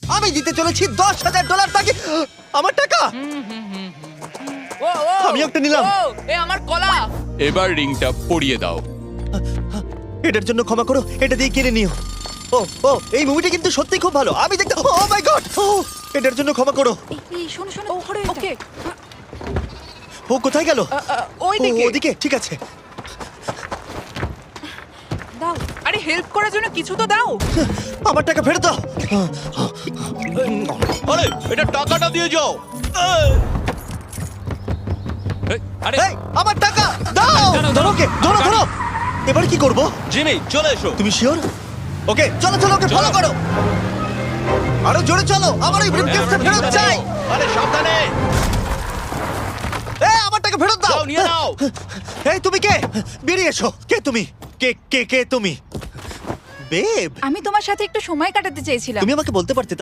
আমি দিতে চলেছি $10,000 তাকে। আমার টাকা। ও ও আমি একটা নিলাম। ও, এ আমার কলা। এবার রিংটা পরিয়ে দাও। এটার জন্য ক্ষমা করো, এটা দিয়ে কিনে নিও। ও ও, এই মুভিটা কিন্তু সত্যি খুব ভালো। আমি দেখতে, ও মাই গড, এটার জন্য ক্ষমা করো। এই শোনো শোনো ওকে ও কোথায় গেল? ওই দিকে। ওদিকে, ঠিক আছে। দাও। আরে হেল্প করার জন্য কিছু তো দাও। আমার টাকা ফেরত দাও। আরে এটা টাকাটা দিয়ে যাও। আরে এই, আমার টাকা দাও। দাঁড়াও, ধরো ওকে, ধরো গাড়ি। ধরো। এবার কি করব? জিমি চলে এসো। তুমি শিওর? ওকে, চলো চলো, ওকে ফলো করো। আরো জোরে চলো, আমার এই ব্রিফকেসটা ফেরত চাই। আরে সাবধানে। এই, আমার টাকা ফেরত দাও। যাও নিয়ে নাও। এই, তুমি কে? বেরিয়ে এসো। কে তুমি? কে তুমি? বেব, আমি তোমার সাথে একটু সময় কাটাতে চেয়েছিলাম। তুমি আমাকে বলতে পারতে